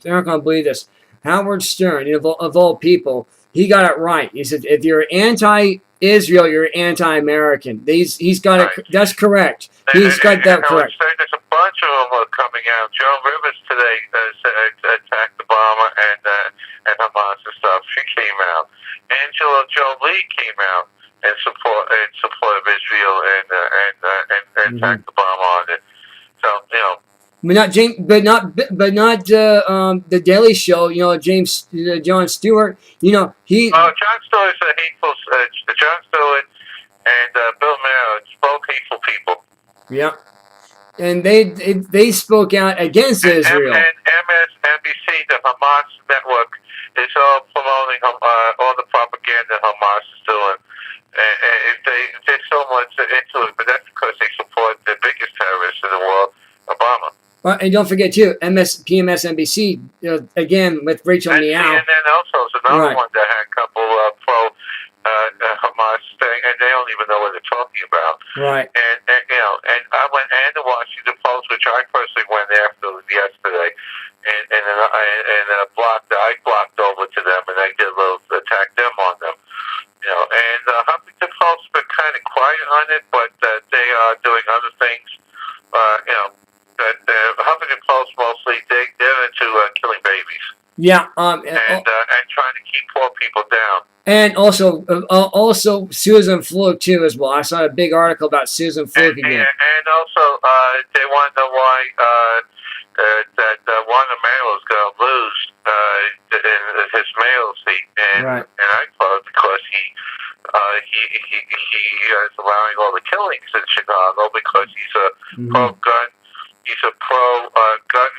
they're not going to believe this. Howard Stern, of all people, he got it right. He said, if you're anti-Israel, you're anti-American. He's got Right. it. That's correct. He's got that correct. There's a bunch of them are coming out. Joan Rivers today attacked Obama and Hamas and stuff. She came out. Angela Jolie came out in support of Israel and attacked Obama on it. So But not the Daily Show. Jon Stewart. Jon Stewart's a hateful. Jon Stewart and Bill Maher, both hateful people. Yeah, and they spoke out against Israel. And MSNBC, the Hamas network, is all promoting all the propaganda Hamas is doing. And they're so much into it, but that's because they support the biggest terrorist in the world, Obama. Well, and don't forget too, PMSNBC again with Rachel Meow. And then also is another one that had a couple pro Hamas thing, and they don't even know what they're talking about. Right. And I went and the Washington Post, which I personally went after yesterday, and I blocked over to them, and I did a little attack them on them. And Huffington Post been kind of quiet on it, but they are doing other things. Huffington Post mostly they're into killing babies. Yeah. And trying to keep poor people down. And also Susan Fluke too as well. I saw a big article about Susan Fluke again. And also they want to know why that Juan Mayo is going to lose in his mayoral seat, and I thought because he is allowing all the killings in Chicago because he's a pro-gun, he's a pro-gun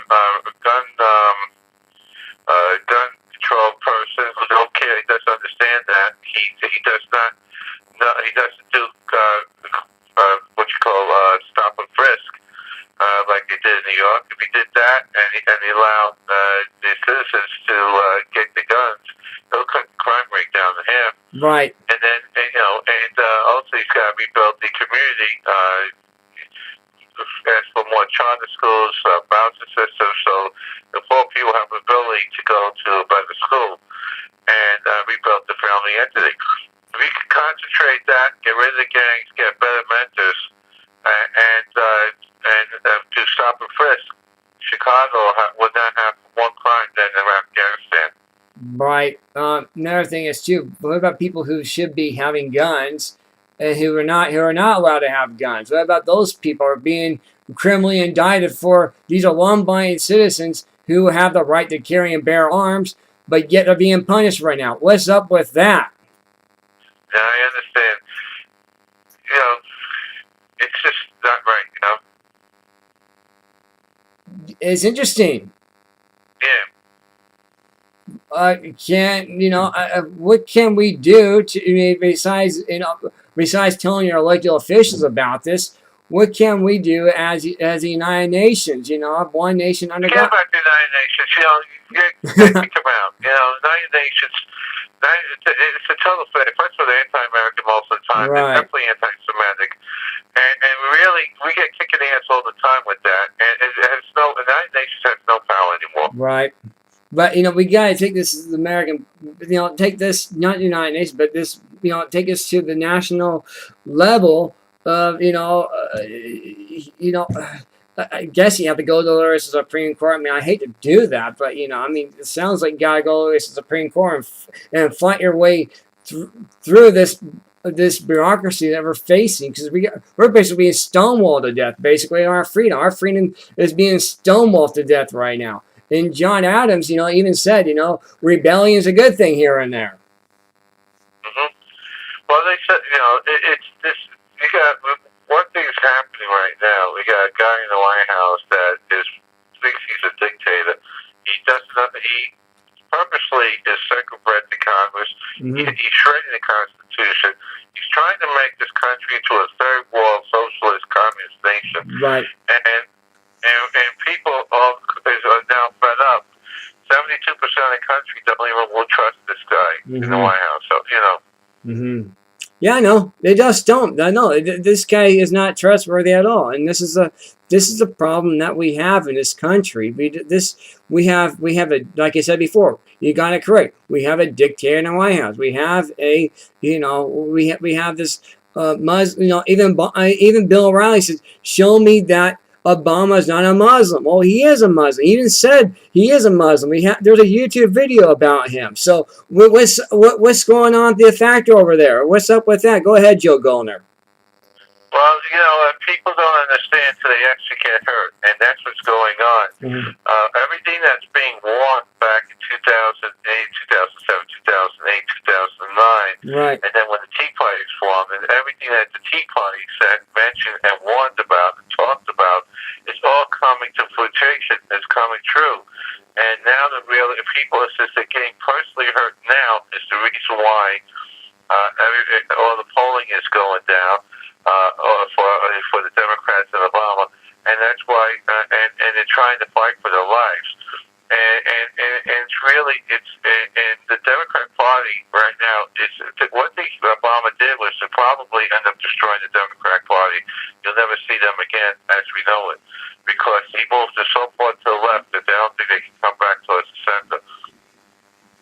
control person who don't care. He doesn't understand that. He does not. No, he doesn't do what you call stop and frisk like they did in New York. If he did that and he allowed the citizens to get the guns, he'll cut the crime rate down to half. Right. And then also he's got to rebuild the community. Ask for more charter schools, voucher systems, so the poor people have the ability to go to a better school and rebuild the family entity. If we can concentrate that, get rid of the gangs, get better mentors, and do stop and frisk, Chicago would not have more crime than Afghanistan. Right. Another thing is too. What about people who should be having guns? Who are not allowed to have guns? What about those people who are being criminally indicted for? These are law-abiding citizens who have the right to carry and bear arms, but yet are being punished right now. What's up with that? Yeah, I understand. It's just not right. It's interesting. Yeah. What can we do to besides telling your elected officials about this? What can we do as the United Nations? One nation under God. Forget about the United Nations. You come out. United Nations. It's a total failure. First of all, they're anti-American most of the time. Right. They're definitely anti-Semitic, and really, we get kicking the ass all the time with that. And the United Nations has no power anymore. Right. But we gotta take this as American. Take this not United Nations, but this. Take us to the national level of. I guess you have to go to the Supreme Court. I mean, I hate to do that, but it sounds like you gotta go to the Supreme Court and fight your way through this bureaucracy that we're facing, because we're basically being stonewalled to death. Basically, our freedom is being stonewalled to death right now. And John Adams, even said, rebellion is a good thing here and there. Well, they said, it's this. You got one thing is happening right now. We got a guy in the White House that thinks he's a dictator. He does not. He purposely is second-bred to Congress. He's shredding the Constitution. He's trying to make this country into a third-world socialist communist nation. Right. And people are now fed up. 72% of the country don't even will trust this guy in the White House. So Yeah, I know. They just don't. I know this guy is not trustworthy at all. And this is this is the problem that we have in this country. We have a, like I said before. You got it correct. We have a dictator in the White House. We have a, we have this Muslim. Even Bill O'Reilly says, "Show me that Obama is not a Muslim." Well, he is a Muslim. He even said he is a Muslim. There's a YouTube video about him. So what's going on at the factory over there? What's up with that? Go ahead, Joe Goldner. Well, people don't understand till they actually get hurt, and that's what's going on. Mm-hmm. Everything that's being won back in 2008, 2007, 2008, 2009, right, and then when the Tea Party was formed, and everything that the Tea Party said, mentioned, and warned about, and talked about, is all coming to fruition. It's coming true. And now the people are just getting personally hurt now is the reason why all the polling is going down. For the Democrats and Obama, and that's why, and they're trying to fight for their lives, and it's really and the Democrat Party right now is what Obama did was to probably end up destroying the Democrat Party. You'll never see them again as we know it, because he moved so far to the left that they don't think they can come back towards the center.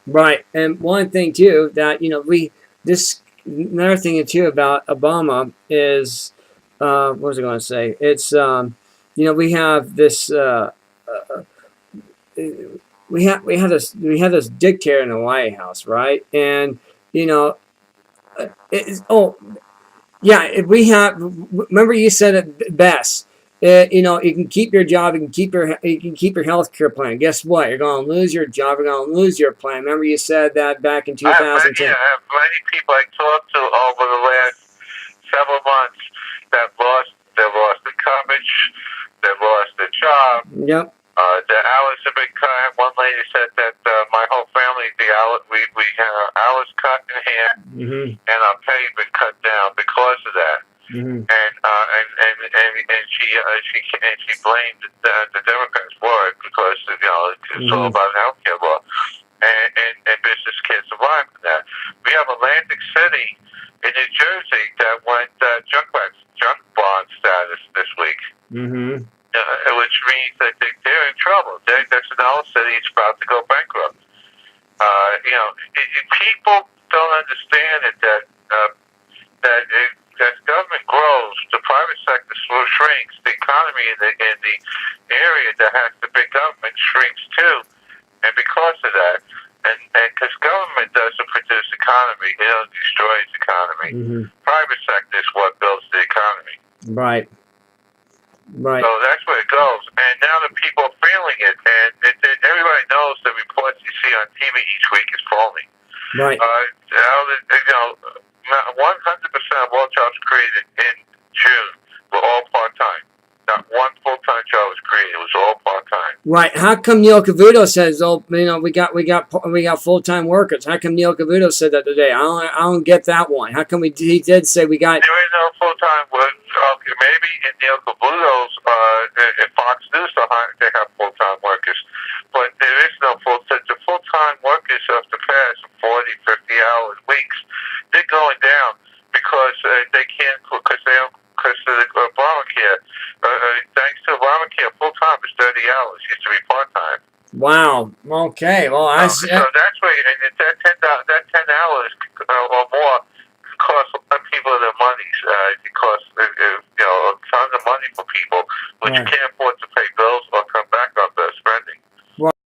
Right, and one thing too that another thing too about Obama is, what was I going to say? It's we have this we have this dictator in the White House, right? And remember you said it best. You can keep your job, you can keep your health care plan. Guess what? You're going to lose your job. You're going to lose your plan. Remember you said that back in 2010. I have many people I talked to over the last several months that lost the coverage, they lost their job. Yep. The hours have been cut. One lady said that my whole family, we had our hours cut in half, mm-hmm. and our pay been cut down because of that. Mm-hmm. And she blamed the Democrats for it because it's all about healthcare law, and business can't survive from that. We have Atlantic City in New Jersey that went junk bond status this week. Mm-hmm. Which means that they're in trouble. That's another city that's about to go bankrupt. People don't understand it that as government grows, the private sector shrinks. The economy in the area that has the big government shrinks too, and because of that, and because government doesn't produce economy, it destroys economy. Mm-hmm. Private sector is what builds the economy. Right. Right. So that's where it goes. And now the people are feeling it. And everybody knows the reports you see on TV each week is phony. Right. 100% of all jobs created in June were all part-time. Not one full-time job was created. It was all part-time. Right. How come Neil Cavuto says, we got full-time workers? How come Neil Cavuto said that today? I don't get that one. How come he did say we got? There is no full-time work. Okay, maybe in Neil Cavuto's at Fox News they have full-time workers, but there is no full-time. The full-time workers of the past 40, 50 hours weeks, they're going down because they can't because of the Obamacare. Thanks to Obamacare, full-time is 30 hours. Used to be part-time. Wow. Okay. Well, so that's where that 10 hours or more cost people their money. It costs a ton of money for people which can't